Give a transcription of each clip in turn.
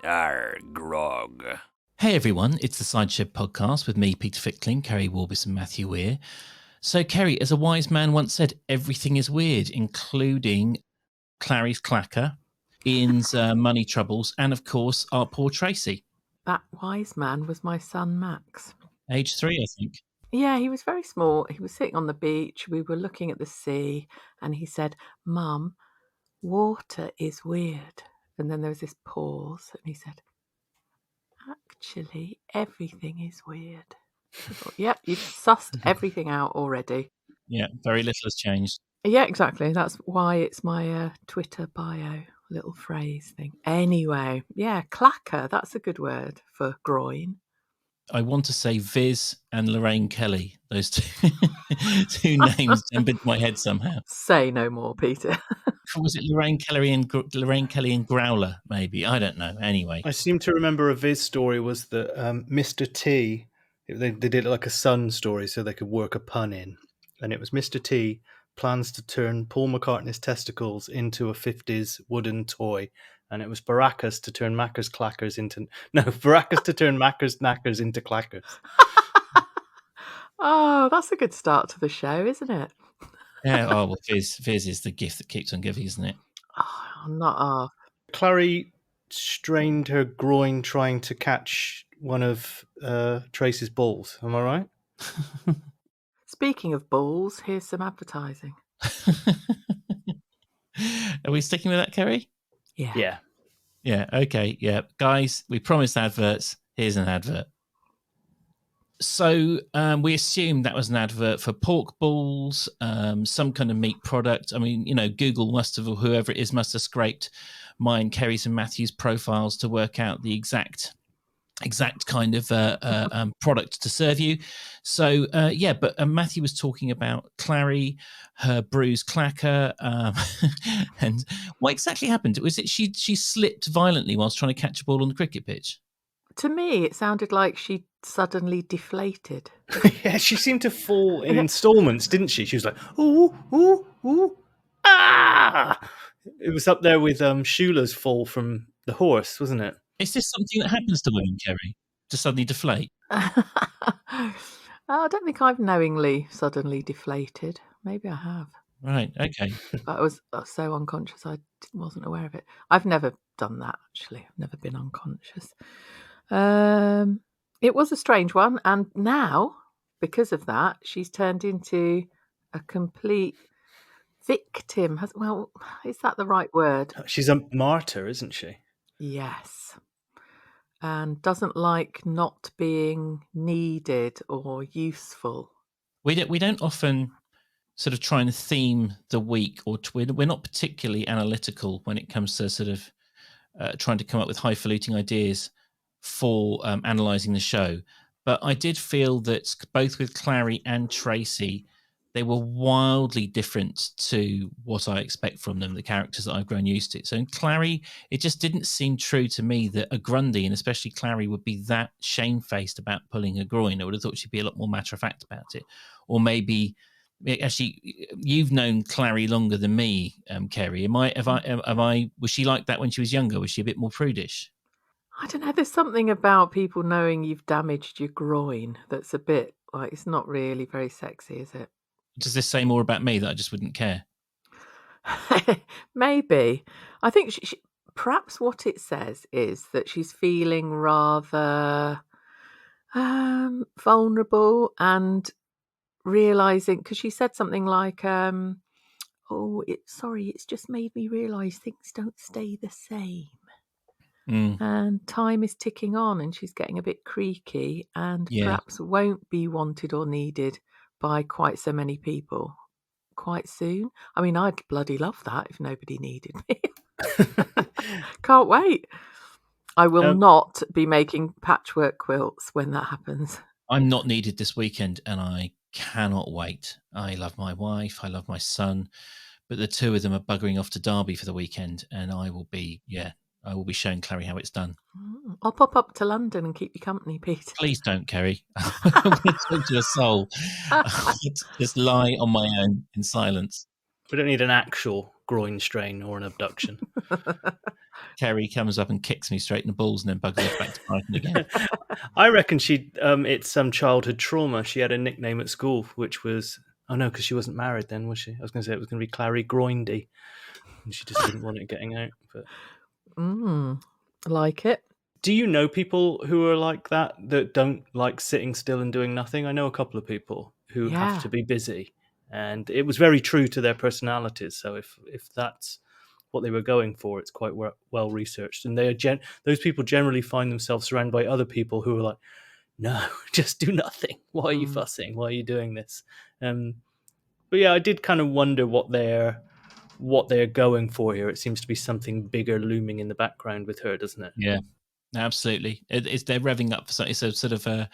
Grog. Hey everyone, it's the Sideshow podcast with me, Peter Fickling, Keri Warbis and Matthew Weir. So Keri, as a wise man once said, everything is weird, including Clarrie's clacker, Ian's money troubles, and of course our poor Tracy. That wise man was my son Max. Age 3, I think. Yeah, he was very small. He was sitting on the beach. We were looking at the sea and he said, "Mum, water is weird." And then there was this pause and he said, "Actually, everything is weird." I thought, yep, you've sussed everything out already. Yeah, very little has changed. Yeah, exactly. That's why it's my Twitter bio little phrase thing. Anyway, yeah, clacker. That's a good word for groin. I want to say Viz and Lorraine Kelly. Those two names jump into my head somehow. Say no more, Peter. Was it Lorraine Kelly and Growler? Maybe, I don't know. Anyway, I seem to remember a Viz story was that Mr. T. They did it like a Sun story so they could work a pun in, and it was Mr. T plans to turn Paul McCartney's testicles into a 50s wooden toy. And it was Baracus to turn Macca's clackers into... No, Baracus to turn Macca's knackers into clackers. Oh, that's a good start to the show, isn't it? Yeah, oh, well, Viz is the gift that keeps on giving, isn't it? Oh, not half. Clarrie strained her groin trying to catch one of Tracy's balls. Am I right? Speaking of balls, here's some advertising. Are we sticking with that, Keri? Yeah. Yeah, okay, yeah. Guys, we promised adverts. Here's an advert. So we assumed that was an advert for pork balls, some kind of meat product. I mean, you know, Google must have, or whoever it is, must have scraped mine, Keri's and Matthew's profiles to work out the exact kind of product to serve you. So but Matthew was talking about Clarrie, her bruised clacker, and what exactly happened? Was it she slipped violently whilst trying to catch a ball on the cricket pitch? To me, it sounded like she suddenly deflated. Yeah, she seemed to fall in installments, didn't she? She was like, ooh, ooh, ooh, ah! It was up there with Shula's fall from the horse, wasn't it? Is this something that happens to women, Keri, to suddenly deflate? I don't think I've knowingly suddenly deflated. Maybe I have. Right, okay. But I was so unconscious I wasn't aware of it. I've never done that, actually. I've never been unconscious. It was a strange one. And now, because of that, she's turned into a complete victim. Well, is that the right word? She's a martyr, isn't she? Yes. And doesn't like not being needed or useful. We don't often sort of try and theme the week, or we're not particularly analytical when it comes to sort of trying to come up with highfalutin ideas for analysing the show. But I did feel that both with Clarrie and Tracy, they were wildly different to what I expect from them, the characters that I've grown used to. So in Clarrie, it just didn't seem true to me that a Grundy, and especially Clarrie, would be that shamefaced about pulling a groin. I would have thought she'd be a lot more matter-of-fact about it. Or maybe, actually, you've known Clarrie longer than me, Keri. Was she like that when she was younger? Was she a bit more prudish? I don't know. There's something about people knowing you've damaged your groin that's a bit like, it's not really very sexy, is it? Does this say more about me that I just wouldn't care? Maybe. I think she, perhaps what it says is that she's feeling rather vulnerable and realising, because she said something like, it's just made me realise things don't stay the same. And time is ticking on and she's getting a bit creaky and perhaps won't be wanted or needed by quite so many people quite soon. I mean, I'd bloody love that if nobody needed me. Can't wait. I will not be making patchwork quilts when that happens. I'm not needed this weekend and I cannot wait. I love my wife, I love my son, but the two of them are buggering off to Derby for the weekend and I will be showing Clarrie how it's done. I'll pop up to London and keep you company, Pete. Please don't, Keri. I want to talk to a soul. Just lie on my own in silence. We don't need an actual groin strain or an abduction. Keri comes up and kicks me straight in the balls and then buggers off back to Brighton again. I reckon it's some childhood trauma. She had a nickname at school, which was, oh no, because she wasn't married then, was she? I was going to say it was going to be Clarrie Groin, and she just didn't want it getting out. But I like it. do you know people who are like that don't like sitting still and doing nothing? I know a couple of people who have to be busy, and it was very true to their personalities. So if that's what they were going for, it's quite well researched, and those people generally find themselves surrounded by other people who are like, no, just do nothing. Why are you fussing? Why are you doing this? But yeah, I did kind of wonder what they're going for here. It seems to be something bigger looming in the background with her, doesn't it? Yeah, absolutely. They're revving up for something. It's a sort of a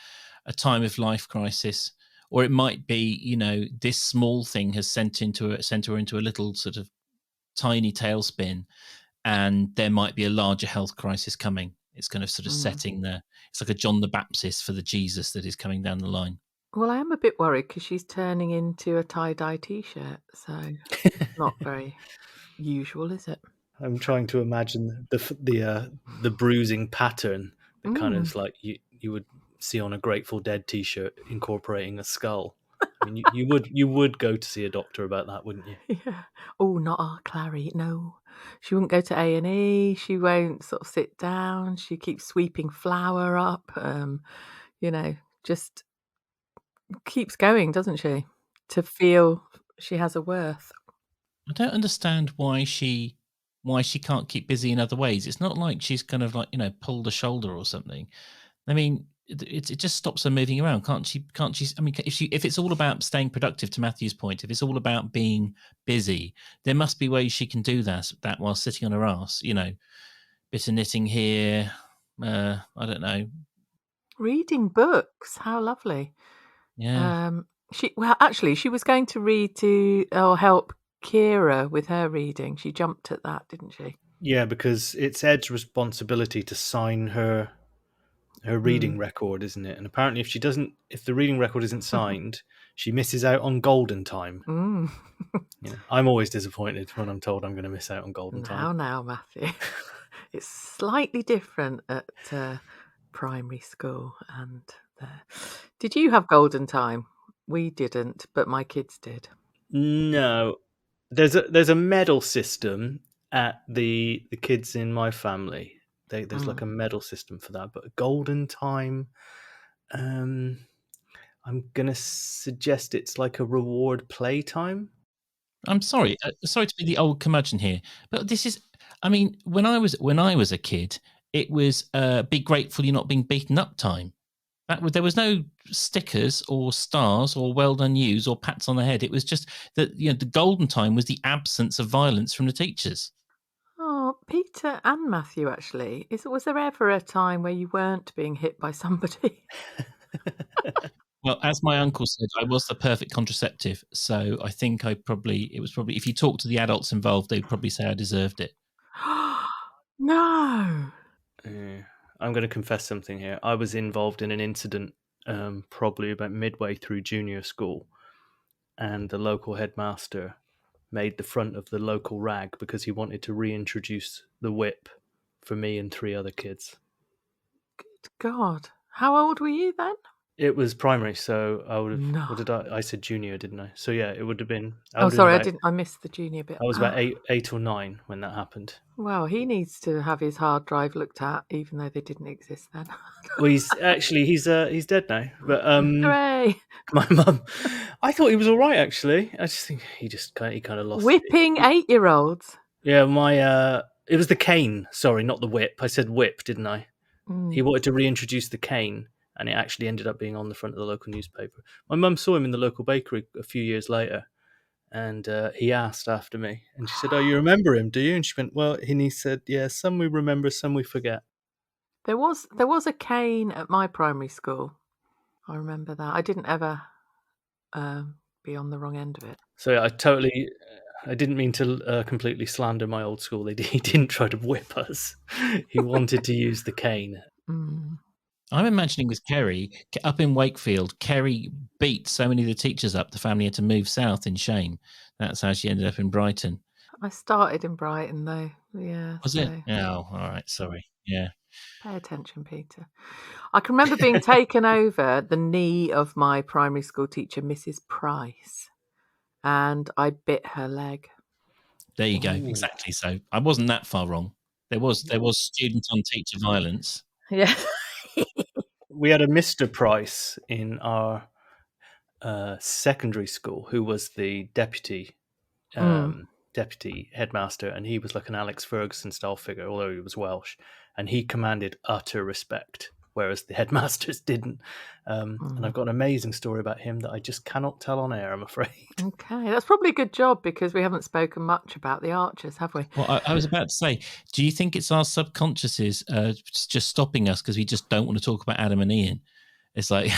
time of life crisis, or it might be, this small thing has sent her into a little sort of tiny tailspin, and there might be a larger health crisis coming. It's kind of sort of setting it's like a John the Baptist for the Jesus that is coming down the line. Well, I am a bit worried because she's turning into a tie-dye T-shirt, so not very usual, is it? I'm trying to imagine the bruising pattern that kind of like you would see on a Grateful Dead T-shirt incorporating a skull. I mean, you would go to see a doctor about that, wouldn't you? Yeah. Oh, not our Clarrie. No, she wouldn't go to A&E. She won't sort of sit down. She keeps sweeping flour up. Just keeps going, doesn't she? To feel she has a worth. I don't understand why she can't keep busy in other ways. It's not like she's kind of like, pulled a shoulder or something. I mean, it just stops her moving around. Can't she? I mean, if it's all about staying productive, to Matthew's point, if it's all about being busy, there must be ways she can do that while sitting on her ass. Bit of knitting here. I don't know. Reading books. How lovely. Yeah. She was going to read help Kira with her reading. She jumped at that, didn't she? Yeah, because it's Ed's responsibility to sign her reading record, isn't it? And apparently if the reading record isn't signed, she misses out on golden time. I'm always disappointed when I'm told I'm going to miss out on golden time. Now, Matthew. It's slightly different at primary school and there. Did you have golden time? We didn't, but my kids did. No. There's a medal system at the kids in my family. There's like a medal system for that, but golden time, I'm gonna suggest it's like a reward play time. I'm sorry to be the old curmudgeon here, but this is, I mean, when I was a kid, it was be grateful you're not being beaten up time. There was no stickers or stars or well done yous or pats on the head. It was just that the golden time was the absence of violence from the teachers. Oh, Peter and Matthew, actually, was there ever a time where you weren't being hit by somebody? Well, as my uncle said, I was the perfect contraceptive. So I think it was probably, if you talk to the adults involved, they'd probably say I deserved it. No. I'm going to confess something here. I was involved in an incident probably about midway through junior school, and the local headmaster made the front of the local rag because he wanted to reintroduce the whip for me and 3 other kids. Good God. How old were you then? It was primary, so I would have... No. What did I said junior, didn't I? So yeah, it would have been... I missed the junior bit. I was about 8 or 9 when that happened. Well, he needs to have his hard drive looked at, even though they didn't exist then. Well, he's dead now. But hooray! My mum, I thought he was all right actually. I just think he kind of lost. Whipping 8-year-olds. Yeah, it was the cane. Sorry, not the whip. I said whip, didn't I? He wanted to reintroduce the cane, and it actually ended up being on the front of the local newspaper. My mum saw him in the local bakery a few years later, and he asked after me, and she said, "Oh, you remember him, do you?" And she went, "Well," and he said, "Yeah, some we remember, some we forget." There was a cane at my primary school. I remember that. I didn't ever be on the wrong end of it. So yeah, I didn't mean to completely slander my old school. He didn't try to whip us. He wanted to use the cane. I'm imagining with Keri, up in Wakefield, Keri beat so many of the teachers up, the family had to move south in shame. That's how she ended up in Brighton. I started in Brighton though. Yeah. Was it? Oh, all right. Sorry. Yeah. Pay attention, Peter. I can remember being taken over the knee of my primary school teacher, Mrs. Price, and I bit her leg. There you go. Exactly. So I wasn't that far wrong. There was students on teacher violence. Yeah. We had a Mr. Price in our secondary school who was the deputy headmaster, and he was like an Alex Ferguson style figure, although he was Welsh, and he commanded utter respect, whereas the headmasters didn't. And I've got an amazing story about him that I just cannot tell on air, I'm afraid. Okay, that's probably a good job because we haven't spoken much about the Archers, have we? Well, I was about to say, do you think it's our subconsciouses just stopping us because we just don't want to talk about Adam and Ian? It's like,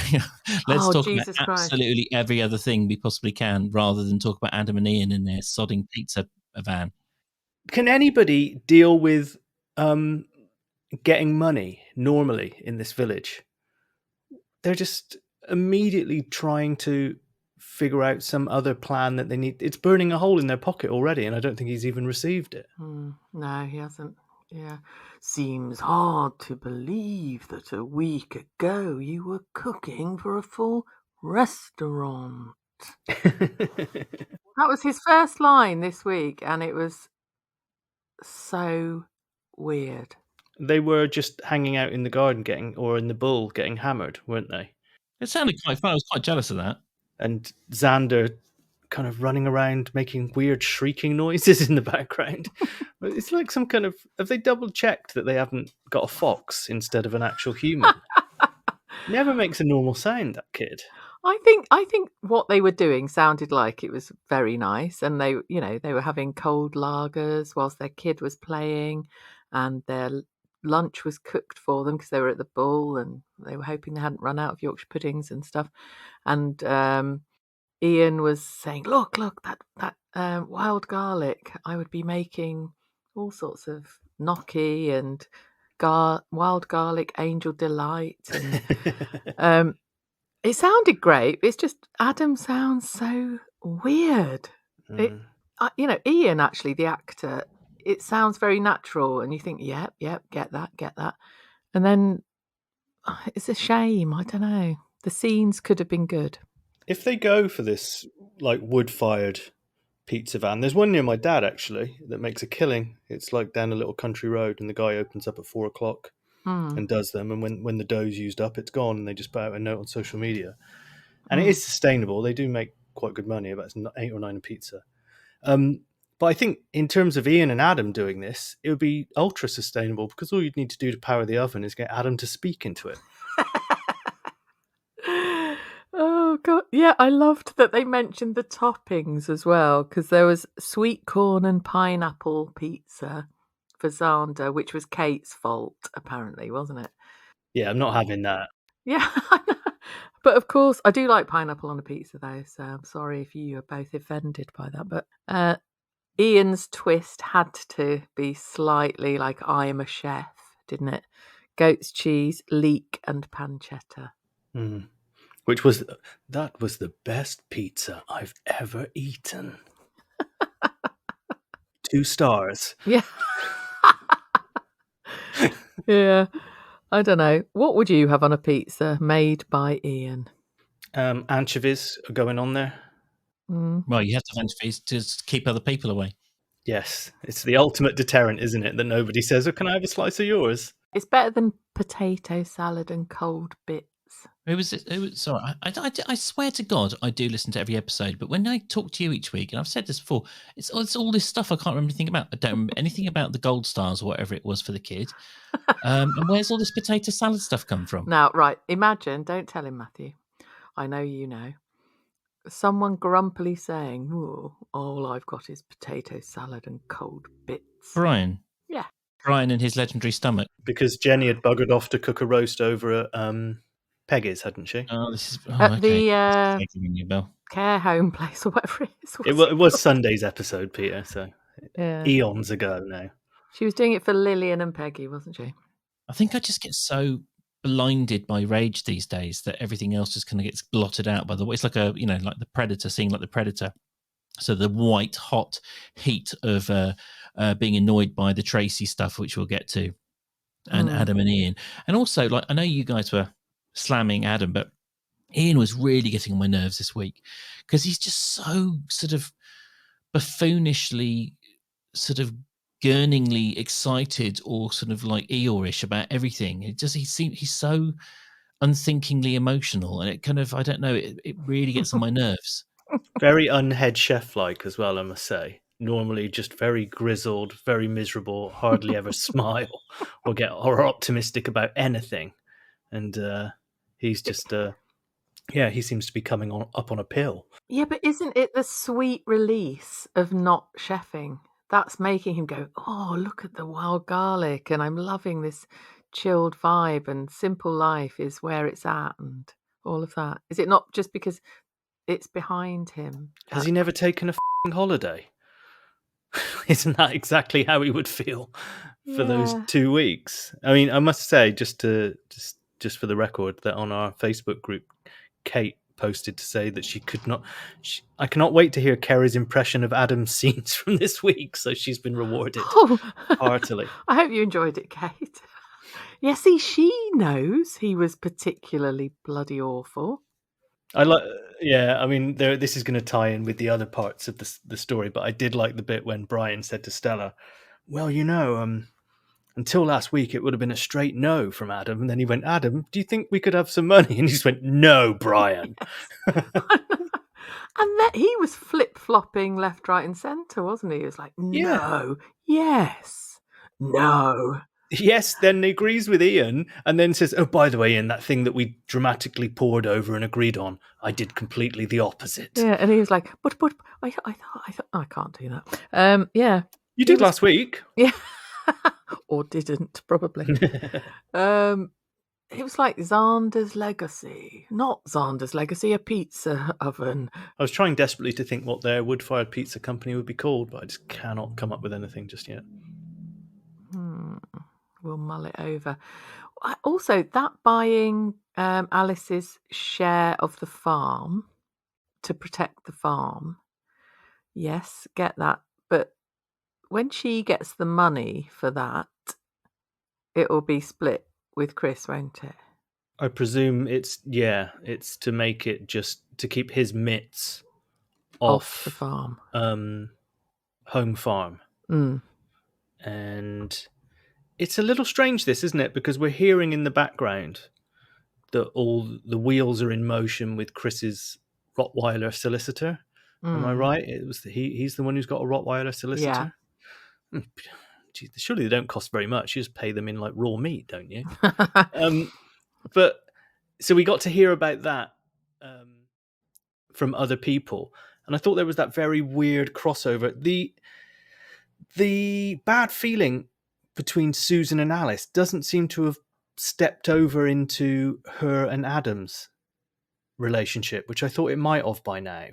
let's talk Jesus about Christ. absolutely every other thing we possibly can rather than talk about Adam and Ian and their sodding pizza van. Can anybody deal with getting money normally in this village? They're just immediately trying to figure out some other plan that they need. It's burning a hole in their pocket already, and I don't think he's even received it. No, he hasn't. Yeah. Seems hard to believe that a week ago you were cooking for a full restaurant. That was his first line this week, and it was so weird. They were just hanging out in the garden or in the bull getting hammered, weren't they? It sounded quite fun. I was quite jealous of that. And Xander kind of running around making weird shrieking noises in the background. It's like some kind of... Have they double-checked that they haven't got a fox instead of an actual human? Never makes a normal sound, that kid. I think what they were doing sounded like it was very nice, and they were having cold lagers whilst their kid was playing, and their lunch was cooked for them because they were at the Bull, and they were hoping they hadn't run out of Yorkshire puddings and stuff. And Ian was saying, "Look, that wild garlic. I would be making all sorts of gnocchi and wild garlic angel delight." And it sounded great. It's just Adam sounds so weird. Ian, actually, the actor, it sounds very natural, and you think, yep, get that. And then it's a shame. I don't know. The scenes could have been good. If they go for this like wood-fired pizza van, there's one near my dad actually that makes a killing. It's like down a little country road, and the guy opens up at 4:00 and does them. And when the dough's used up, it's gone, and they just put out a note on social media. And it is sustainable. They do make quite good money, about 8 or 9 a pizza. But I think in terms of Ian and Adam doing this, it would be ultra sustainable because all you'd need to do to power the oven is get Adam to speak into it. Oh, God. Yeah, I loved that they mentioned the toppings as well, because there was sweet corn and pineapple pizza for Xander, which was Kate's fault, apparently, wasn't it? Yeah, I'm not having that. Yeah, I know. But of course, I do like pineapple on a pizza, though, so I'm sorry if you are both offended by that. But Ian's twist had to be slightly like I am a chef, didn't it? Goat's cheese, leek, and pancetta. That was the best pizza I've ever eaten. 2 stars. Yeah. Yeah. I don't know. What would you have on a pizza made by Ian? Anchovies are going on there. Well, you have to have anchovies to keep other people away. Yes. It's the ultimate deterrent, isn't it? That nobody says, "Oh, can I have a slice of yours?" It's better than potato salad and cold bits. Sorry, I swear to God, I do listen to every episode. But when I talk to you each week, and I've said this before, it's all this stuff I can't remember anything about. I don't remember anything about the gold stars or whatever it was for the kid. And where's all this potato salad stuff come from? Now, right, imagine, don't tell him, Matthew. I know you know. Someone grumpily saying, "Oh, all I've got is potato salad and cold bits." Brian. Yeah. Brian and his legendary stomach. Because Jenny had buggered off to cook a roast over at Peggy's, hadn't she? Oh, this is at the care home place or whatever it is. It was Sunday's episode, Peter, so yeah. Eons ago now. She was doing it for Lillian and Peggy, wasn't she? I think I just get so blinded by rage these days that everything else just kind of gets blotted out by the way. It's like like the Predator, seeing like the Predator So the white hot heat of being annoyed by the Tracy stuff, which we'll get to, and Adam and Ian. And also, like, I know you guys were slamming Adam, but Ian was really getting on my nerves this week because he's just so sort of buffoonishly, sort of gurningly excited or sort of like Eeyore-ish about everything. He's so unthinkingly emotional, and it kind of, I don't know, it really gets on my nerves. Very unhead chef-like as well, I must say. Normally just very grizzled, very miserable, hardly ever smile or optimistic about anything. And he's just, he seems to be coming up on a pill. Yeah, but isn't it the sweet release of not chefing? That's making him go, oh, look at the wild garlic, and I'm loving this chilled vibe, and simple life is where it's at, and all of that. Is it not just because it's behind him? Has he never taken a holiday? Isn't that exactly how he would feel for those 2 weeks? I mean, I must say, just for the record, that on our Facebook group, Kate posted to say that she could not. I cannot wait to hear Kerry's impression of Adam's scenes from this week. So she's been rewarded heartily. I hope you enjoyed it, Kate. Yeah, see, she knows he was particularly bloody awful. I like, I mean, this is going to tie in with the other parts of the story, but I did like the bit when Brian said to Stella, "Well, you know, until last week, it would have been a straight no from Adam." And then he went, "Adam, do you think we could have some money?" And he just went, "No, Brian." And then he was flip-flopping left, right, and centre, wasn't he? He was like, no, yes, no. Yes, then he agrees with Ian and then says, "Oh, by the way, Ian, that thing that we dramatically poured over and agreed on, I did completely the opposite." Yeah, and he was like, but I thought I can't do that. Yeah. You did last week. Yeah. Or didn't, probably. It was like Xander's Legacy. Not Xander's Legacy, a pizza oven. I was trying desperately to think what their wood-fired pizza company would be called, but I just cannot come up with anything just yet. We'll mull it over. Also, that buying Alice's share of the farm to protect the farm. Yes, get that. But when she gets the money for that, it will be split with Chris, won't it? I presume it's to make it just to keep his mitts off the farm, home farm. And it's a little strange, this, isn't it? Because we're hearing in the background that all the wheels are in motion with Chris's Rottweiler solicitor. Am I right? It was he's the one who's got a Rottweiler solicitor. Yeah. Gee, surely they don't cost very much. You just pay them in like raw meat, don't you? But so we got to hear about that from other people, and I thought there was that very weird crossover. The bad feeling between Susan and Alice doesn't seem to have stepped over into her and Adam's relationship, which I thought it might have by now.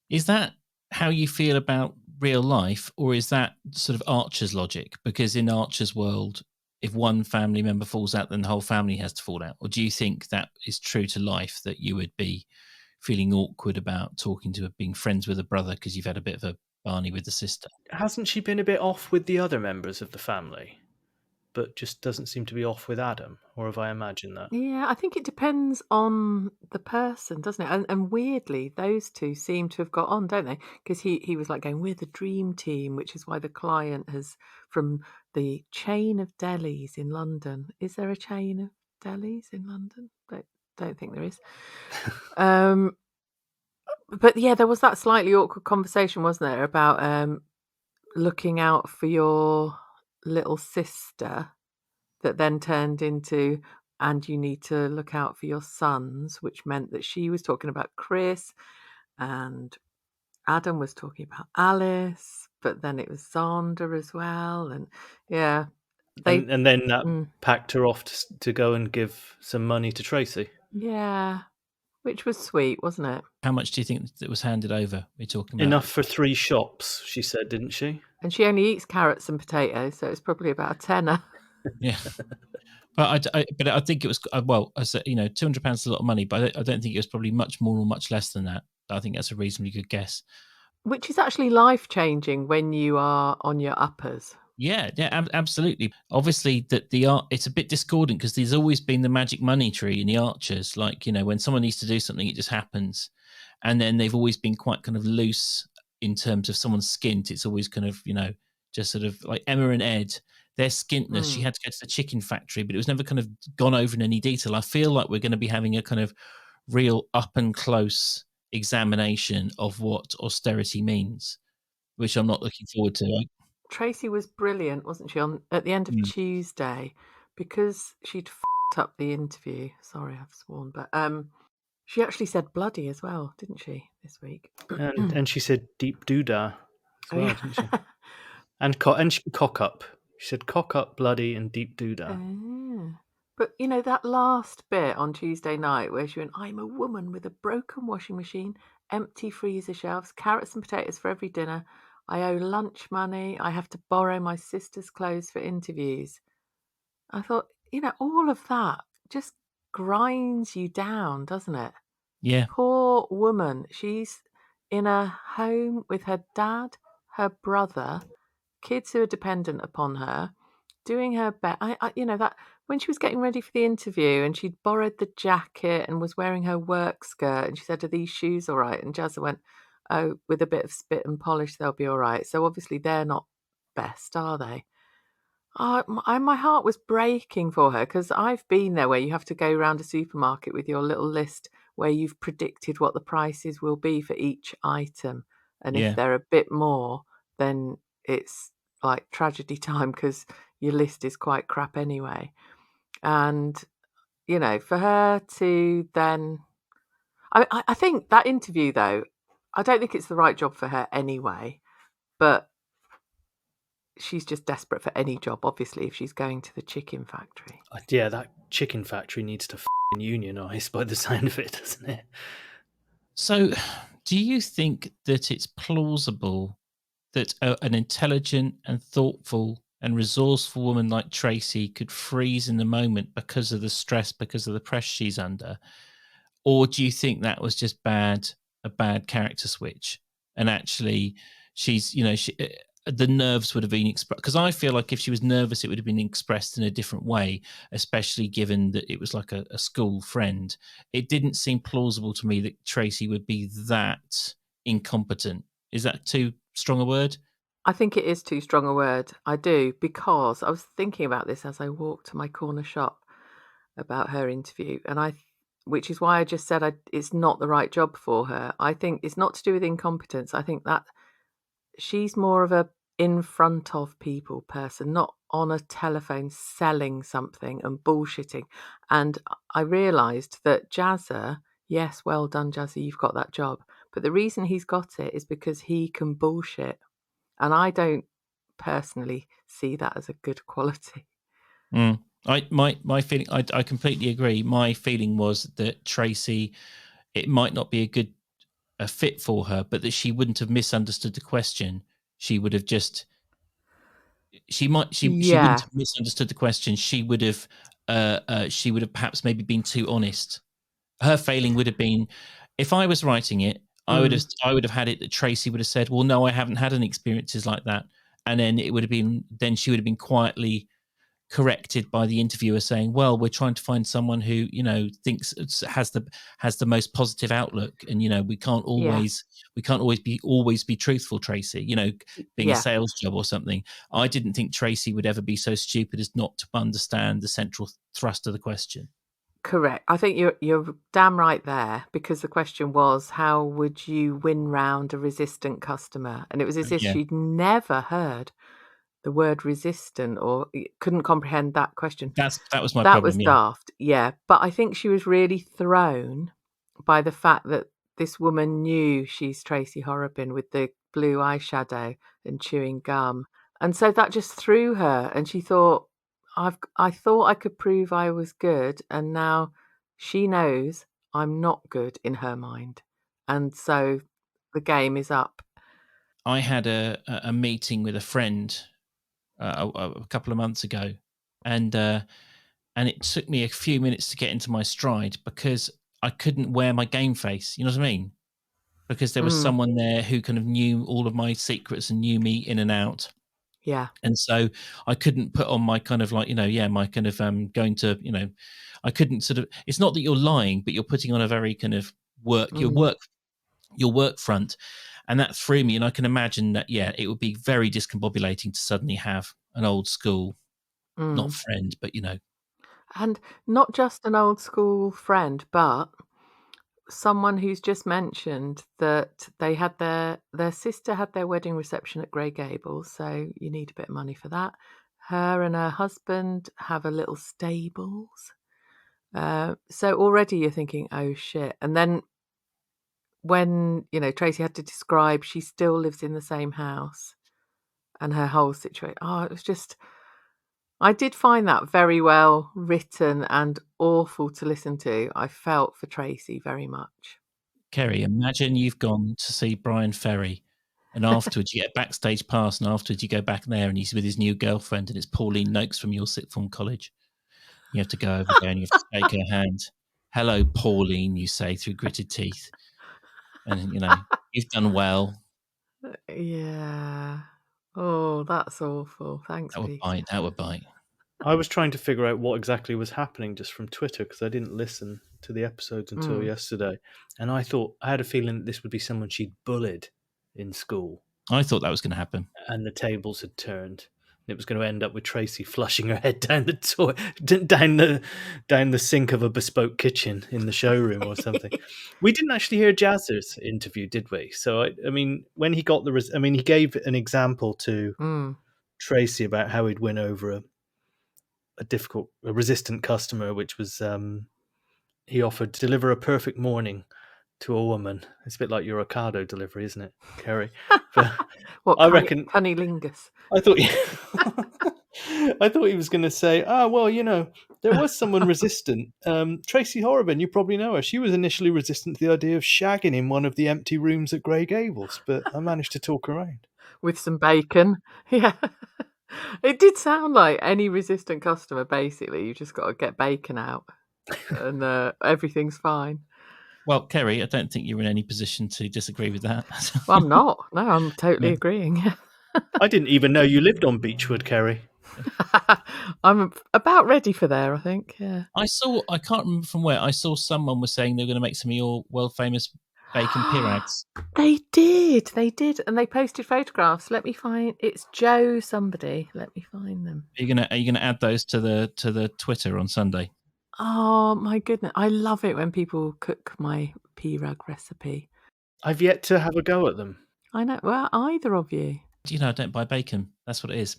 Is that how you feel about real life, or is that sort of Archer's logic? Because in Archer's world, if one family member falls out, then the whole family has to fall out. Or do you think that is true to life, that you would be feeling awkward about being friends with a brother because you've had a bit of a Barney with the sister? Hasn't she been a bit off with the other members of the family, but just doesn't seem to be off with Adam? Or have I imagined that? Yeah, I think it depends on the person, doesn't it? And weirdly, those two seem to have got on, don't they? Because he was like going, we're the dream team, which is why the client has, from the chain of delis in London. Is there a chain of delis in London? Don't think there is. But yeah, there was that slightly awkward conversation, wasn't there, about looking out for your little sister, that then turned into, and you need to look out for your sons, which meant that she was talking about Chris and Adam was talking about Alice, but then it was Xander as well. And yeah. And then that packed her off to go and give some money to Tracy. Yeah. Which was sweet, wasn't it? How much do you think that was handed over? We're talking about enough for 3 shops, she said, didn't she? And she only eats carrots and potatoes, so it's probably about a tenner. Yeah, but I think it was, well, I said, £200 is a lot of money, but I don't think it was probably much more or much less than that. I think that's a reasonably good guess. Which is actually life-changing when you are on your uppers. Yeah, absolutely. Obviously, that the art, it's a bit discordant because there's always been the magic money tree in the Archers. Like, when someone needs to do something, it just happens. And then they've always been quite kind of loose in terms of someone's skint. It's always kind of, just sort of like Emma and Ed, their skintness. She had to go to the chicken factory, but it was never kind of gone over in any detail. I feel like we're going to be having a kind of real up and close examination of what austerity means, which I'm not looking forward to. Tracy was brilliant, wasn't she, at the end of Tuesday, because she'd f***ed up the interview. Sorry, I've sworn, but she actually said bloody as well, didn't she, this week? And she said deep doodah as well, didn't she? And cock up. She said cock up, bloody, and deep doodah. But that last bit on Tuesday night where she went, "I'm a woman with a broken washing machine, empty freezer shelves, carrots and potatoes for every dinner. I owe lunch money. I have to borrow my sister's clothes for interviews." I thought, all of that just grinds you down, doesn't it? Yeah. Poor woman. She's in a home with her dad, her brother, kids who are dependent upon her, doing her best. That when she was getting ready for the interview and she'd borrowed the jacket and was wearing her work skirt and she said, "Are these shoes all right?" And Jazza went, "Oh, with a bit of spit and polish, they'll be all right." So obviously they're not best, are they? My heart was breaking for her because I've been there where you have to go around a supermarket with your little list where you've predicted what the prices will be for each item. And if they're a bit more, then it's like tragedy time because your list is quite crap anyway. And, for her to then... I think that interview, though, I don't think it's the right job for her anyway, but she's just desperate for any job, obviously, if she's going to the chicken factory. Yeah, that chicken factory needs to unionise by the sound of it, doesn't it? So, do you think that it's plausible that an intelligent and thoughtful and resourceful woman like Tracy could freeze in the moment because of the stress, because of the pressure she's under? Or do you think that was just a bad character switch? And actually, she's, the nerves would have been expressed, because I feel like if she was nervous, it would have been expressed in a different way, especially given that it was like a school friend. It didn't seem plausible to me that Tracy would be that incompetent. Is that too strong a word? I think it is too strong a word. I do, because I was thinking about this as I walked to my corner shop about her interview, and which is why I just said it's not the right job for her. I think it's not to do with incompetence. I think that she's more of a in front of people person, not on a telephone selling something and bullshitting. And I realised that Jazza, yes, well done, Jazza, you've got that job. But the reason he's got it is because he can bullshit. And I don't personally see that as a good quality. My feeling, I completely agree. My feeling was that Tracy, it might not be a fit for her, but that she wouldn't have misunderstood the question. She would have just, she wouldn't have misunderstood the question. She would have perhaps maybe been too honest. Her failing would have been, if I was writing it, I would have had it that Tracy would have said, "Well, no, I haven't had any experiences like that," and then she would have been quietly corrected by the interviewer saying, "Well, we're trying to find someone who thinks has the most positive outlook, and we can't always be truthful, Tracy. Being a sales job or something." I didn't think Tracy would ever be so stupid as not to understand the central thrust of the question. Correct. I think you're damn right there, because the question was, how would you win round a resistant customer? And it was as if she'd never heard the word resistant or couldn't comprehend that question. That was my problem. That was daft. Yeah. But I think she was really thrown by the fact that this woman knew she's Tracy Horrobin with the blue eyeshadow and chewing gum. And so that just threw her, and she thought, I thought I could prove I was good, and now she knows I'm not good in her mind. And so the game is up. I had a meeting with a friend a couple of months ago, and it took me a few minutes to get into my stride because I couldn't wear my game face. You know what I mean? because there was someone there who kind of knew all of my secrets and knew me in and out. Yeah. And so I couldn't put on my kind of like, my kind of going to, I couldn't sort of, it's not that you're lying, but you're putting on a very kind of your work front. And that threw me. And I can imagine that, it would be very discombobulating to suddenly have an old school, not friend, but, And not just an old school friend, but someone who's just mentioned that they had their sister had their wedding reception at Grey Gables, so you need a bit of money for that. Her and her husband have a little stables. So already you're thinking, oh shit. And then when, Tracy had to describe she still lives in the same house and her whole situation. Oh, it was just, I did find that very well written and awful to listen to. I felt for Tracy very much. Keri, imagine you've gone to see Brian Ferry and afterwards you get a backstage pass and afterwards you go back there and he's with his new girlfriend and it's Pauline Noakes from your sixth form college. You have to go over there and you have to shake her hand. Hello, Pauline, you say through gritted teeth. And, you've done well. Yeah. Oh, that's awful. Thanks, That would Pete. bite. That would bite. I was trying to figure out what exactly was happening just from Twitter because I didn't listen to the episodes until yesterday. And I had a feeling that this would be someone she'd bullied in school. I thought that was going to happen. And the tables had turned. It was going to end up with Tracy flushing her head down the down the sink of a bespoke kitchen in the showroom or something. We didn't actually hear Jazz's interview, did we? So I mean, when he got he gave an example to Tracy about how he'd win over a resistant customer, which was he offered to deliver a perfect morning to a woman. It's a bit like your Ocado delivery, isn't it, Keri? What, I reckon cunnilingus. I thought he was going to say, there was someone resistant. Tracy Horrobin, you probably know her. She was initially resistant to the idea of shagging in one of the empty rooms at Grey Gables, but I managed to talk her around. With some bacon. Yeah. It did sound like any resistant customer, basically. You just got to get bacon out and everything's fine. Well, Keri, I don't think you're in any position to disagree with that. Well, I'm not. No, I'm totally agreeing. I didn't even know you lived on Beechwood, Keri. I'm about ready for there, I think. Yeah. I can't remember from where, I saw someone was saying they were going to make some of your world famous bacon pirags. They did. And they posted photographs. Let me find, it's Joe somebody. Let me find them. Are you gonna add those to the Twitter on Sunday? Oh my goodness. I love it when people cook my pirag recipe. I've yet to have a go at them. I know. Well, either of you. I don't buy bacon. That's what it is.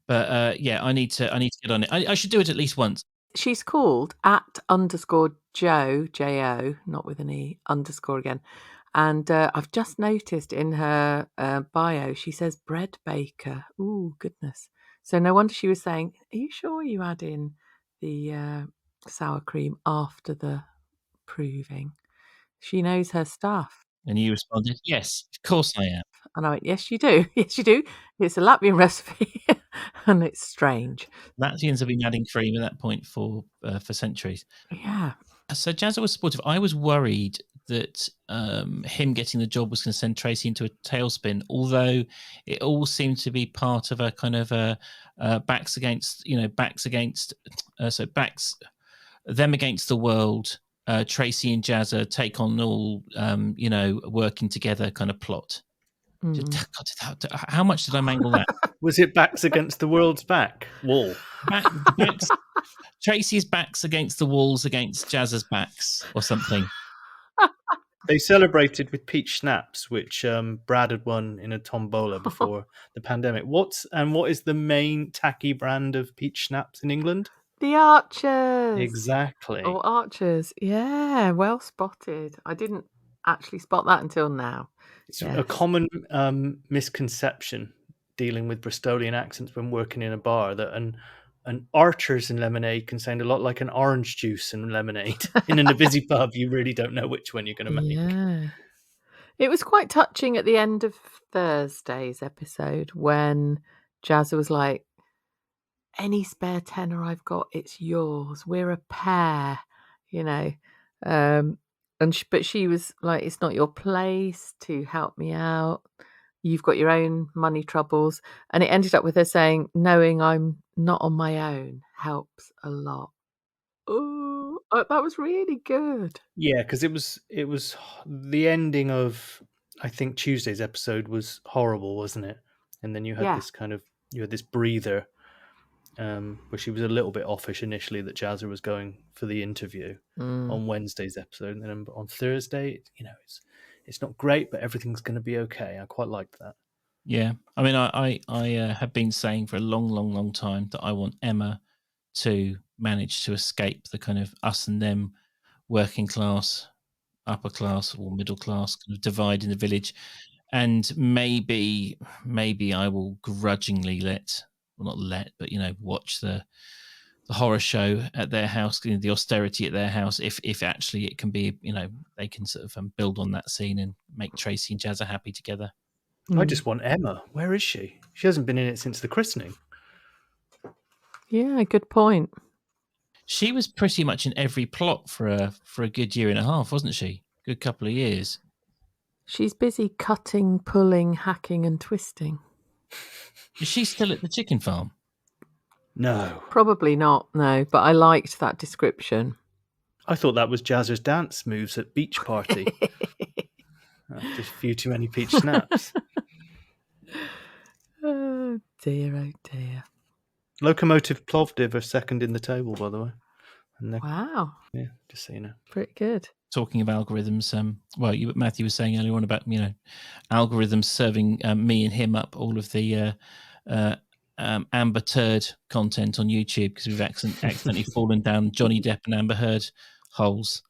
But I need to get on it. I should do it at least once. She's called @_Joe, J-O, not with an E, _ again. And I've just noticed in her bio, she says bread baker. Ooh, goodness. So no wonder she was saying, are you sure you add in the sour cream after the proving? She knows her stuff. And you responded, yes, of course I am. And I went, yes, you do. Yes, you do. It's a Latvian recipe and it's strange. Latvians have been adding cream at that point for centuries. Yeah. So Jazza was supportive. I was worried that him getting the job was going to send Tracy into a tailspin, although it all seemed to be part of a kind of backs against them against the world. Tracy and Jazza take on all, working together kind of plot. God, how much did I mangle that? Was it backs against the world's back wall? Tracy's backs against the walls against Jazza's backs or something. They celebrated with peach schnapps, which Brad had won in a tombola before the pandemic. What is the main tacky brand of peach schnapps in England? The Archers. Exactly. Oh, Archers. Yeah, well spotted. I didn't actually spot that until now. It's a common misconception dealing with Bristolian accents when working in a bar that an Archers in lemonade can sound a lot like an orange juice in lemonade. In a busy pub, you really don't know which one you're going to make. Yeah. It was quite touching at the end of Thursday's episode when Jazza was like, any spare tenner I've got, it's yours. We're a pair, But she was like, "It's not your place to help me out. You've got your own money troubles." And it ended up with her saying, "Knowing I'm not on my own helps a lot." Oh, that was really good. Yeah, because it was the ending of, I think, Tuesday's episode was horrible, wasn't it? And then you had this breather, where she was a little bit offish initially that Jazza was going for the interview on Wednesday's episode, and then on Thursday, it's not great, but everything's going to be okay. I quite liked that. Yeah, I mean, I have been saying for a long time that I want Emma to manage to escape the kind of us and them working class, upper class, or middle class kind of divide in the village, and maybe I will grudgingly watch the horror show at their house, the austerity at their house, if actually it can be, they can sort of build on that scene and make Tracy and Jazza happy together. I just want Emma. Where is she? She hasn't been in it since the christening. Yeah, good point. She was pretty much in every plot for a good year and a half, wasn't she? Good couple of years. She's busy cutting, pulling, hacking, and twisting. Is she still at the chicken farm? No. Probably not, no, but I liked that description. I thought that was Jazza's dance moves at beach party. Just a few too many peach snaps. Oh dear, oh dear. Locomotive Plovdiv are second in the table, by the way. Wow. Yeah, just so you know. Pretty good. Talking of algorithms, Matthew was saying earlier on about, algorithms serving me and him up all of the Amber Turd content on YouTube because we've accidentally fallen down Johnny Depp and Amber Heard holes.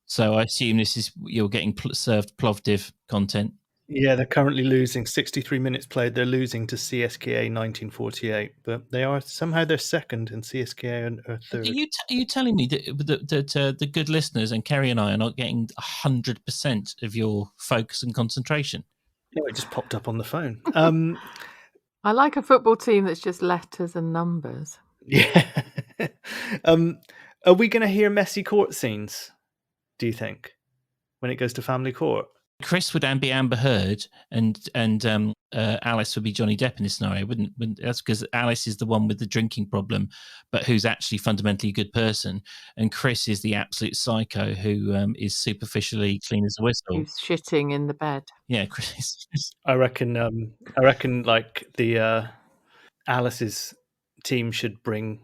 So I assume you're getting served Plovdiv content. Yeah, they're currently losing 63 minutes played. They're losing to CSKA 1948, but they're second and CSKA are third. Are you telling me that the good listeners and Keri and I are not getting 100% of your focus and concentration? No, it just popped up on the phone. I like a football team that's just letters and numbers. Yeah. Are we going to hear messy court scenes, do you think, when it goes to family court? Chris would be Amber Heard, and Alice would be Johnny Depp in this scenario, wouldn't? That's because Alice is the one with the drinking problem, but who's actually fundamentally a good person, and Chris is the absolute psycho who is superficially clean as a whistle. Who's shitting in the bed? Yeah, Chris. I reckon like the Alice's team should bring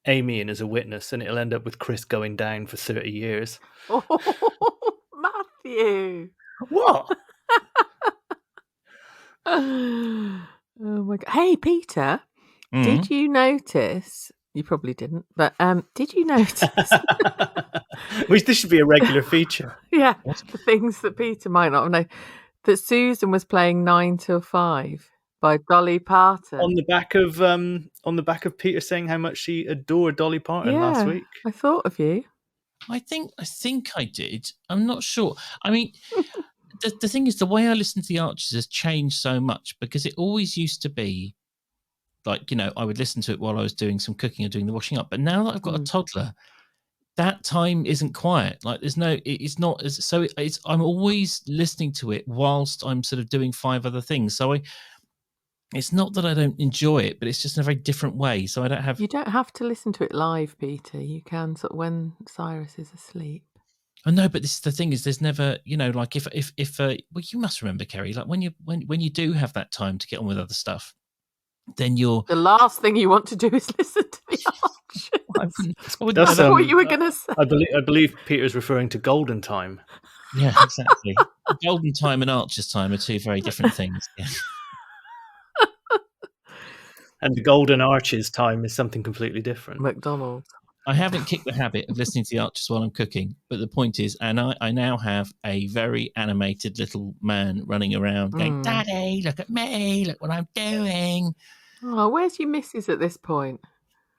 Amy in as a witness, and it'll end up with Chris going down for 30 years. Oh, Matthew. What? Oh my God. Hey, Peter, did you notice? You probably didn't, but did you notice? This should be a regular feature. Yeah, the things that Peter might not have known. That Susan was playing 9 till 5 by Dolly Parton. On the back of Peter saying how much she adored Dolly Parton last week. I thought of you. I think I did. I'm not sure. I mean, the thing is, the way I listen to the Archers has changed so much because it always used to be like, I would listen to it while I was doing some cooking or doing the washing up. But now that I've got a toddler, that time isn't quiet. Like it's not as, so I'm always listening to it whilst I'm sort of doing 5 other things. So it's not that I don't enjoy it, but it's just in a very different way. So you don't have to listen to it live, Peter. You can sort of when Cyrus is asleep. Oh no, but the thing is, there's never, like if you must remember, Keri, like when you do have that time to get on with other stuff, then the last thing you want to do is listen to the Archers. That's what you were going to say. I believe Peter's referring to Golden Time. Yeah, exactly. Golden Time and Archer's Time are 2 very different things. Yeah. And the Golden Arches time is something completely different. McDonald's. I haven't kicked the habit of listening to the Archers while I'm cooking, but the point is, and I now have a very animated little man running around going, "Daddy, look at me, look what I'm doing." Oh, where's your missus at this point?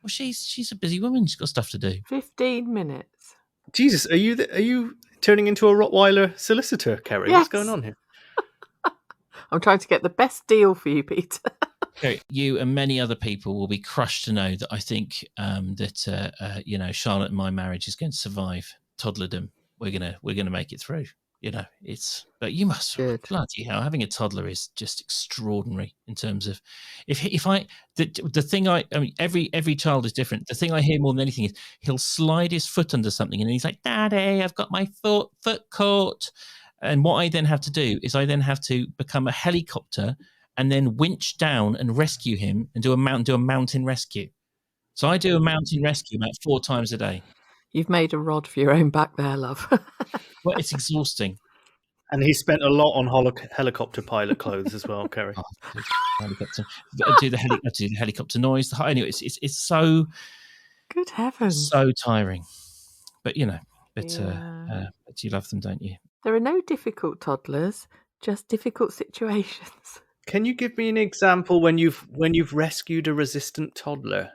Well, she's a busy woman. She's got stuff to do. 15 minutes. Jesus, are you turning into a Rottweiler solicitor, Keri? Yes. What's going on here? I'm trying to get the best deal for you, Peter. Okay, you and many other people will be crushed to know that I think that Charlotte and my marriage is going to survive toddlerdom. we're gonna make it through. But you must bloody hell, having a toddler is just extraordinary in terms of the thing I mean, every child is different. The thing I hear more than anything is he'll slide his foot under something and he's like, Daddy, I've got my foot caught. And what I then have to do is I then have to become a helicopter and then winch down and rescue him and do a mountain rescue. So I do a mountain rescue about 4 times a day. You've made a rod for your own back there, love. Well, it's exhausting. And he spent a lot on helicopter pilot clothes as well, Keri. Helicopter. Do the helicopter noise. Anyway, it's so... Good heavens. So tiring. But, but you love them, don't you? There are no difficult toddlers, just difficult situations. Can you give me an example when you've rescued a resistant toddler?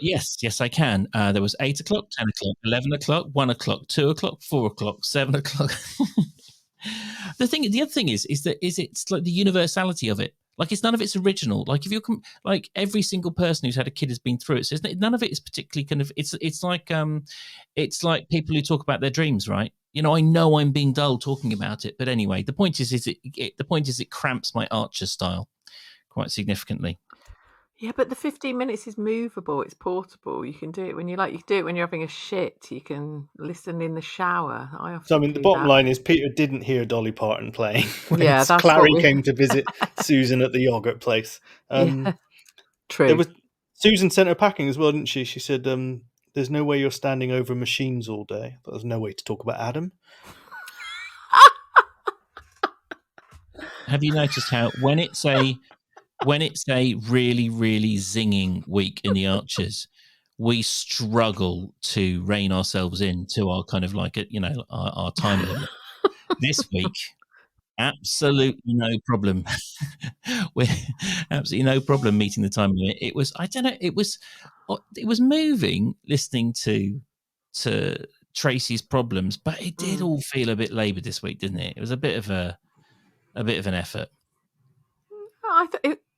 Yes, I can. There was 8 o'clock, 10 o'clock, 11 o'clock, 1 o'clock, 2 o'clock, 4 o'clock, 7 o'clock. The other thing is it's like the universality of it. Like none of it's original. Like if you can, like every single person who's had a kid has been through it. So none of it is particularly kind of. It's like people who talk about their dreams, right? I know I'm being dull talking about it, but anyway, the point is it cramps my Archer style quite significantly. Yeah, but the 15 minutes is movable. It's portable. You can do it when you like. You can do it when you're having a shit. You can listen in the shower. The bottom line is Peter didn't hear Dolly Parton playing when that's Clarrie came to visit Susan at the yogurt place. True. Susan sent her packing as well, didn't she? She said, there's no way you're standing over machines all day. But there's no way to talk about Adam. Have you noticed how when it's a really, really zinging week in the Archers, we struggle to rein ourselves into our kind of like our time limit. This week, absolutely no problem. We're absolutely no problem meeting the time limit. It was it was moving listening to Tracy's problems, but it did all feel a bit laboured this week, didn't it? It was a bit of an effort.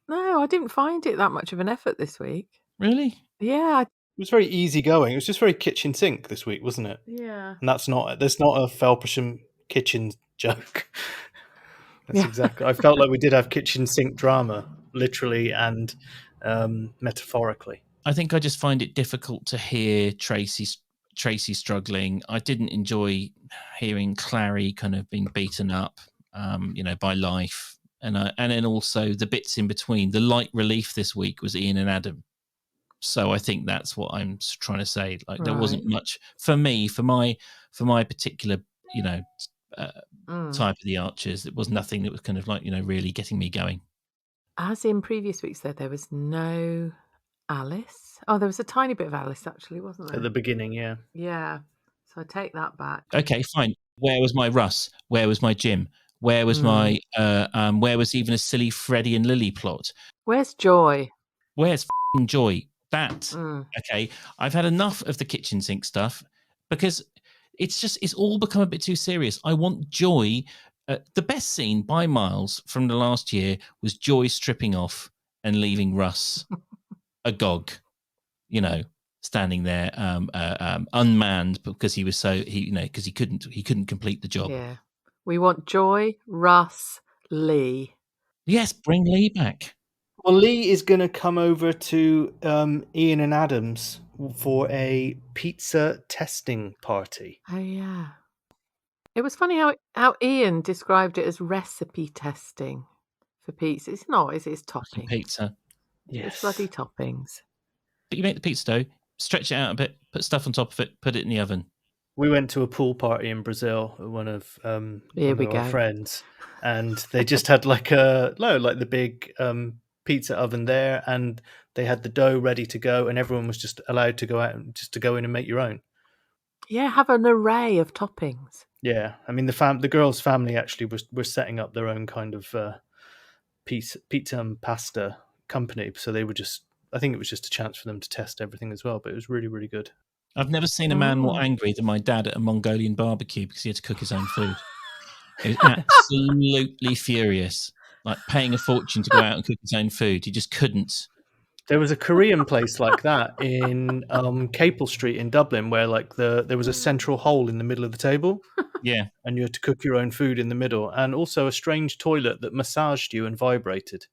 No, I didn't find it that much of an effort this week. Really? Yeah. It was very easy going. It was just very kitchen sink this week, wasn't it? Yeah. And there's not a Felpersham kitchen joke. That's exactly. I felt like we did have kitchen sink drama, literally and metaphorically. I think I just find it difficult to hear Tracy struggling. I didn't enjoy hearing Clarrie kind of being beaten up, by life. And then also the bits in between. The light relief this week was Ian and Adam. So I think that's what I'm trying to say. Like there wasn't much for me, for my particular, type of the Archers. It was nothing that was kind of like, really getting me going. As in previous weeks, though, there was no Alice. Oh, there was a tiny bit of Alice, actually, wasn't there? At the beginning, yeah. Yeah. So I take that back. Okay, fine. Where was my Russ? Where was my Jim? Where was my where was even a silly Freddie and Lily plot? Where's Joy? Where's Joy? Okay. I've had enough of the kitchen sink stuff because it's all become a bit too serious. I want Joy. The best scene by miles from the last year was Joy stripping off and leaving Russ agog, standing there unmanned because he was because he couldn't complete the job. Yeah. We want Joy, Russ, Lee. Yes, bring Lee back. Well, Lee is going to come over to Ian and Adam's for a pizza testing party. Oh, yeah. It was funny how Ian described it as recipe testing for pizza. It's not, is it? It's topping. Pizza. Yes. It's bloody toppings. But you make the pizza dough, stretch it out a bit, put stuff on top of it, put it in the oven. We went to a pool party in Brazil with one of our friends, and they just had like the big pizza oven there, and they had the dough ready to go, and everyone was just allowed to go out and just to go in and make your own. Yeah, have an array of toppings. Yeah, I mean the girls' family actually were setting up their own kind of pizza and pasta company, so they were just. I think it was just a chance for them to test everything as well, but it was really, really good. I've never seen a man more angry than my dad at a Mongolian barbecue because he had to cook his own food. He was absolutely furious, like paying a fortune to go out and cook his own food. He just couldn't There was a Korean place like that in Capel Street in Dublin, where like there was a central hole in the middle of the table. Yeah. And you had to cook your own food in the middle, and also a strange toilet that massaged you and vibrated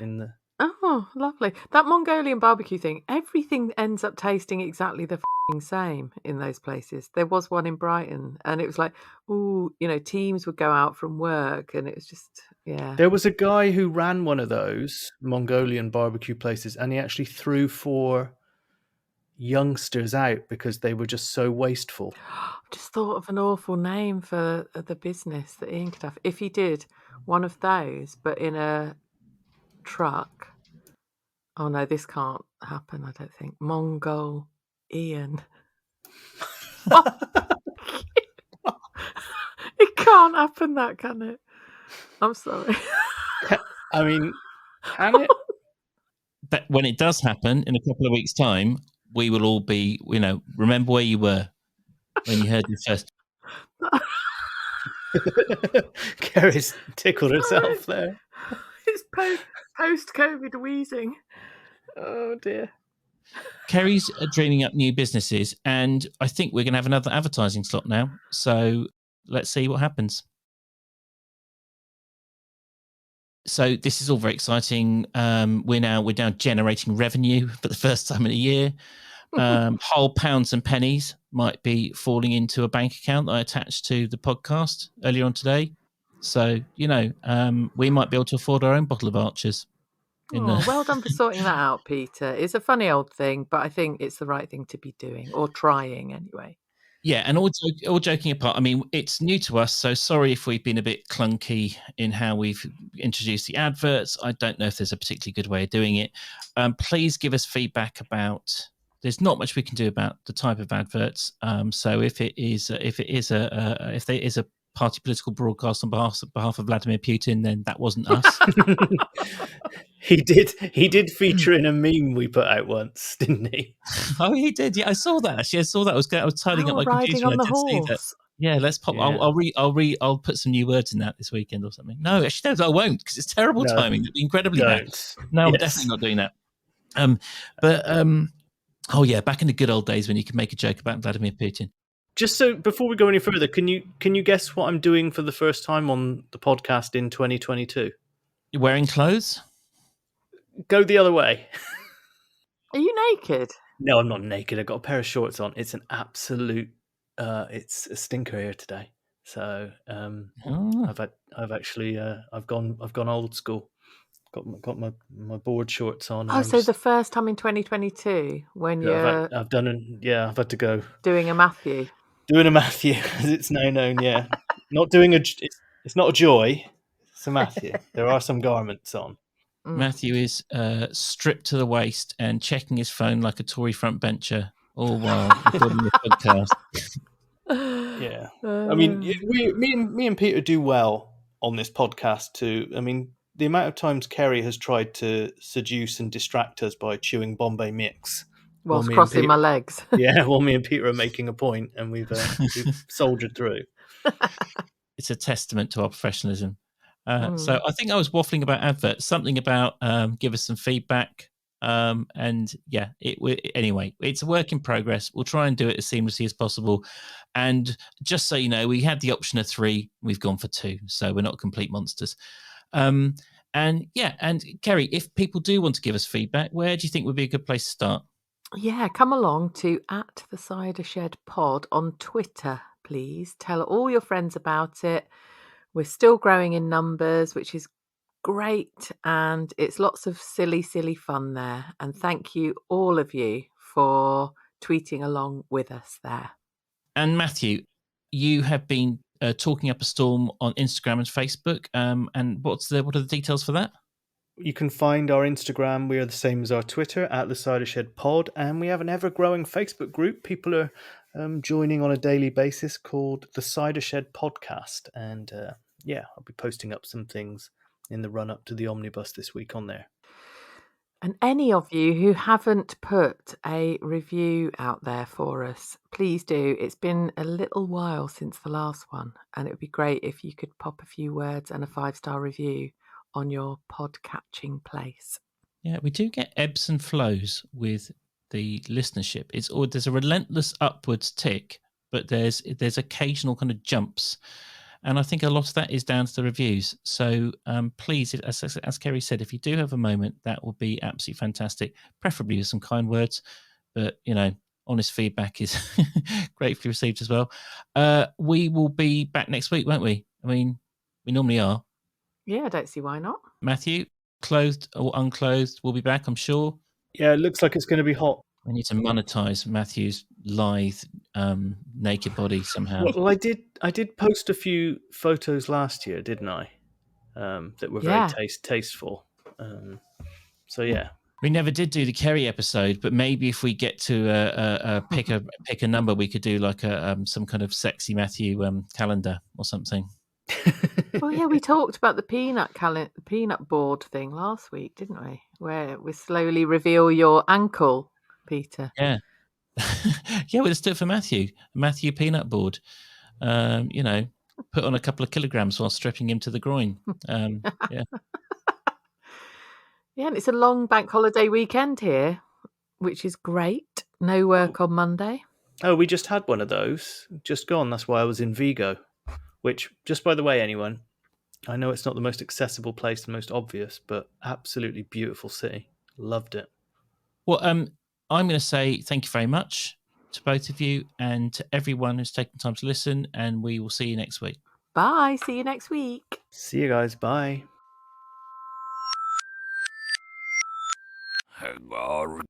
in the... Oh, lovely. That Mongolian barbecue thing, everything ends up tasting exactly the same in those places. There was one in Brighton, and it was like, ooh, teams would go out from work, and it was just, yeah. There was a guy who ran one of those Mongolian barbecue places, and he actually threw 4 youngsters out because they were just so wasteful. Just thought of an awful name for the business that Ian could have. If he did one of those, but in a truck. Oh no, this can't happen, I don't think. Mongol Ian. It can't happen, that, can it? I'm sorry. I mean, can it? But when it does happen in a couple of weeks' time, we will all be, remember where you were when you heard this first. Keri's tickled herself there. It's post-COVID wheezing. Oh dear. Keri's dreaming up new businesses, and I think we're going to have another advertising slot now. So let's see what happens. So this is all very exciting. We're now generating revenue for the first time in a year. Whole pounds and pennies might be falling into a bank account that I attached to the podcast earlier on today. So, we might be able to afford our own bottle of Archers. Well done for sorting that out, Peter. It's a funny old thing, but I think it's the right thing to be doing, or trying anyway. Yeah, and all joking apart, I mean, it's new to us, so sorry if we've been a bit clunky in how we've introduced the adverts. I don't know if there's a particularly good way of doing it. Please give us feedback about... There's not much we can do about the type of adverts. So if there is a party political broadcast on behalf of Vladimir Putin, then that wasn't us. He did feature in a meme we put out once, didn't he? Oh, he did. Yeah, I saw that. Actually, I saw that. I was tidying up my riding computer. on the I did see that. horse. Yeah, let's pop. Yeah. I'll put some new words in that this weekend or something. No, actually, no, I won't, because it's terrible timing. It'd be incredibly bad. No, I'm definitely not doing that. Oh yeah, back in the good old days when you could make a joke about Vladimir Putin. Just so before we go any further, can you guess what I'm doing for the first time on the podcast in 2022? You're wearing clothes? Go the other way. Are you naked? No, I'm not naked. I've got a pair of shorts on. It's an absolute it's a stinker here today. So I've actually gone old school. Got my board shorts on. Oh, so the first time in 2022 when you're... I've had to go. Doing a Matthew. Doing a Matthew, as it's now known, yeah. Not doing it's not a joy, it's a Matthew. There are some garments on. Matthew is stripped to the waist and checking his phone like a Tory front bencher, all while recording the podcast. Yeah. I mean, me and Peter do well on this podcast too. I mean, the amount of times Keri has tried to seduce and distract us by chewing Bombay mix whilst crossing my legs. Yeah, while me and Peter are making a point, and we've soldiered through. It's a testament to our professionalism. So I think I was waffling about adverts, something about give us some feedback. And yeah, anyway, it's a work in progress. We'll try and do it as seamlessly as possible. And just so you know, we had the option of 3, we've gone for 2, so we're not complete monsters. And Keri, if people do want to give us feedback, where do you think would be a good place to start? Yeah, come along to @thecidershed_pod on Twitter, please. Tell all your friends about it. We're still growing in numbers, which is great, and it's lots of silly fun there. And thank you, all of you, for tweeting along with us there. And Matthew, you have been talking up a storm on Instagram and Facebook. And what are the details for that? You can find our Instagram. We are the same as our Twitter, @thecidershed_pod, and we have an ever-growing Facebook group. People are joining on a daily basis called the Cider Shed Podcast, and I'll be posting up some things in the run-up to the omnibus this week on there. And any of you who haven't put a review out there for us, please do. It's been a little while since the last one, and it would be great if you could pop a few words and a 5-star review on your pod-catching place. Yeah, we do get ebbs and flows with the listenership. There's a relentless upwards tick, but there's occasional kind of jumps. And I think a lot of that is down to the reviews. So please, as Keri said, if you do have a moment, that will be absolutely fantastic, preferably with some kind words. But, honest feedback is gratefully received as well. We will be back next week, won't we? I mean, we normally are. Yeah, I don't see why not. Matthew, clothed or unclothed, we'll be back, I'm sure. Yeah, it looks like it's going to be hot. We need to monetize Matthew's lithe, naked body somehow. Well, I did post a few photos last year, didn't I? That were very tasteful. So yeah. We never did do the Keri episode, but maybe if we get to pick a number, we could do like some kind of sexy Matthew calendar or something. Oh yeah, we talked about the peanut board thing last week, didn't we? Where we slowly reveal your ankle, Peter. Yeah. Yeah, we'll just do it for Matthew peanut board. Put on a couple of kilograms while stripping him to the groin. Yeah. Yeah, and it's a long bank holiday weekend here, which is great. No work on Monday. Oh, we just had one of those. Just gone. That's why I was in Vigo. Which, just by the way, anyone, I know it's not the most accessible place, the most obvious, but absolutely beautiful city. Loved it. Well, I'm going to say thank you very much to both of you and to everyone who's taken time to listen, and we will see you next week. Bye. See you next week. See you guys. Bye.